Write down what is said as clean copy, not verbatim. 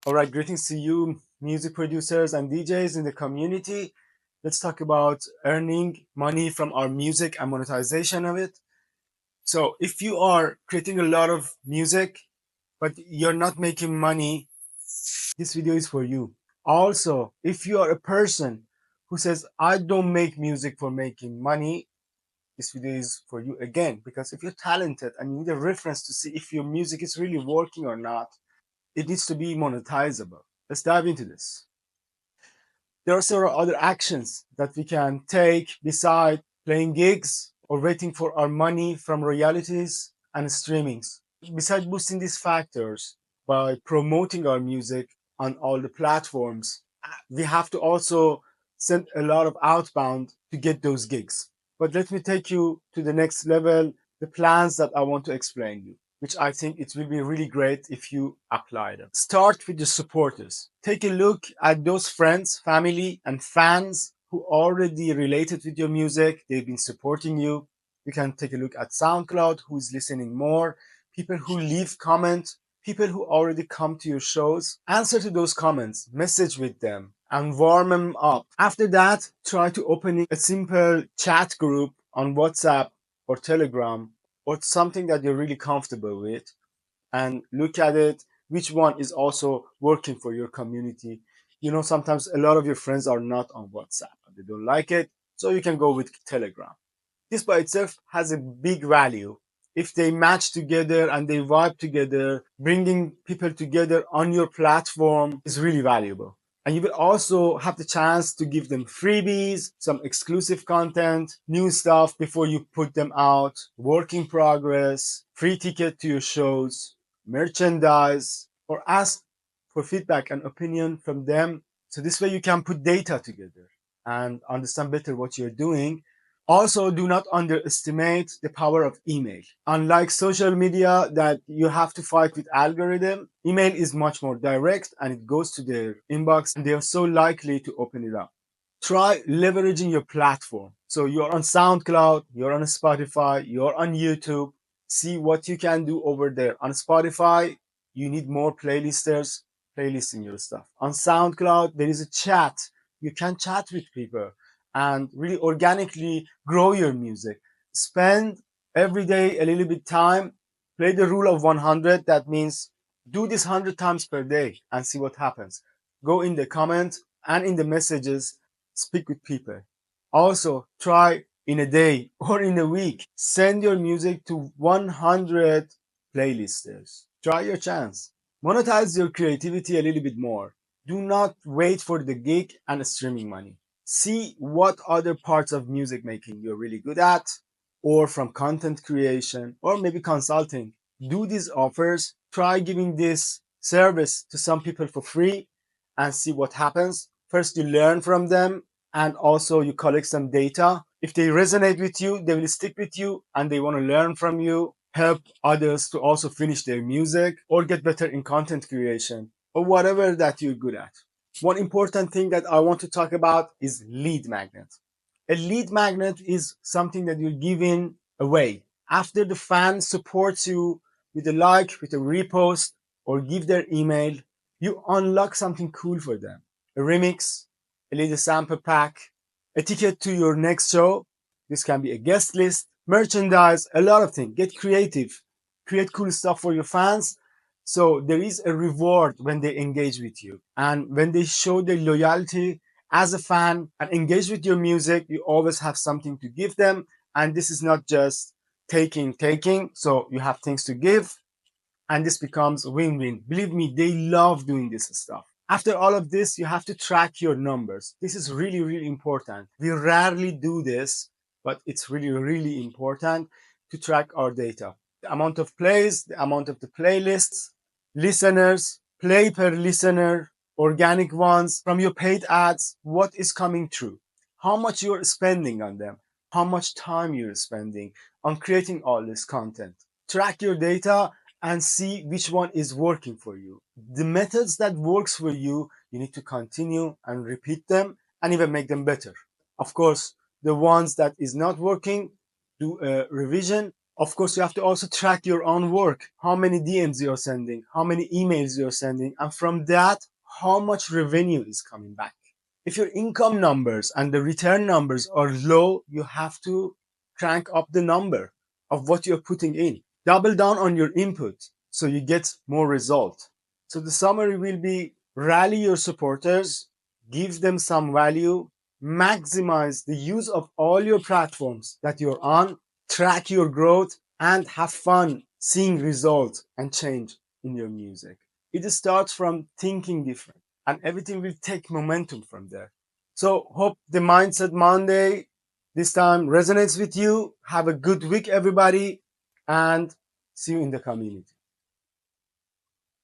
All right, greetings to you, music producers and DJs in the community. Let's talk about earning money from our music and monetization of it. So, if you are creating a lot of music, but you're not making money, this video is for you. Also, if you are a person who says, I don't make music for making money, this video is for you again. Because if you're talented and you need a reference to see if your music is really working or not, it needs to be monetizable. Let's dive into this. There are several other actions that we can take beside playing gigs or waiting for our money from royalties and streamings. Besides boosting these factors by promoting our music on all the platforms, we have to also send a lot of outbound to get those gigs. But let me take you to the next level, the plans that I want to explain you, which I think it will be really great if you apply them. Start with the supporters. Take a look at those friends, family, and fans who already related with your music. They've been supporting you. You can take a look at SoundCloud, who's listening more, people who leave comments, people who already come to your shows. Answer to those comments, message with them, and warm them up. After that, try to open a simple chat group on WhatsApp or Telegram or something that you're really comfortable with, and look at it, which one is also working for your community. You know, sometimes a lot of your friends are not on WhatsApp and they don't like it, so you can go with Telegram. This by itself has a big value. If they match together and they vibe together, bringing people together on your platform is really valuable. And you will also have the chance to give them freebies, some exclusive content, new stuff before you put them out, work in progress, free ticket to your shows, merchandise, or ask for feedback and opinion from them. So this way you can put data together and understand better what you're doing. Also, do not underestimate the power of email. Unlike social media that you have to fight with algorithm, email is much more direct and it goes to their inbox and they are so likely to open it up. Try leveraging your platform. So you're on SoundCloud, you're on Spotify, you're on YouTube. See what you can do over there. On Spotify, you need more playlisters, playlisting your stuff. On SoundCloud, there is a chat. You can chat with people and really organically grow your music. Spend every day a little bit time, play the rule of 100. That means do this 100 times per day and see what happens. Go in the comments and in the messages, speak with people. Also, try in a day or in a week, send your music to 100 playlisters. Try your chance. Monetize your creativity a little bit more. Do not wait for the gig and streaming money. See what other parts of music making you're really good at, or from content creation, or maybe consulting. Do these offers, try giving this service to some people for free and see what happens. First, you learn from them and also you collect some data. If they resonate with you, they will stick with you and they want to learn from you, help others to also finish their music or get better in content creation or whatever that you're good at. One important thing that I want to talk about is lead magnet. A lead magnet is something that you're giving away. After the fan supports you with a like, with a repost, or give their email, you unlock something cool for them. A remix, a little sample pack, a ticket to your next show. This can be a guest list, merchandise, a lot of things. Get creative. Create cool stuff for your fans. So there is a reward when they engage with you. And when they show their loyalty as a fan and engage with your music, you always have something to give them. And this is not just taking. So you have things to give. And this becomes win-win. Believe me, they love doing this stuff. After all of this, you have to track your numbers. This is really, really important. We rarely do this, but it's really, really important to track our data. The amount of plays, the amount of the playlists, listeners, play per listener, organic ones, from your paid ads, what is coming through, how much you're spending on them, how much time you're spending on creating all this content. Track your data and see which one is working for you. The methods that works for you, you need to continue and repeat them and even make them better. Of course, the ones that is not working, do a revision Of course, you have to also track your own work, how many DMs you're sending, how many emails you're sending, and from that, how much revenue is coming back. If your income numbers and the return numbers are low, you have to crank up the number of what you're putting in. Double down on your input so you get more result. So the summary will be: rally your supporters, give them some value, maximize the use of all your platforms that you're on, track your growth, and have fun seeing results and change in your music. It starts from thinking different, and everything will take momentum from there. So, hope the Mindset Monday this time resonates with you. Have a good week, everybody, and see you in the community.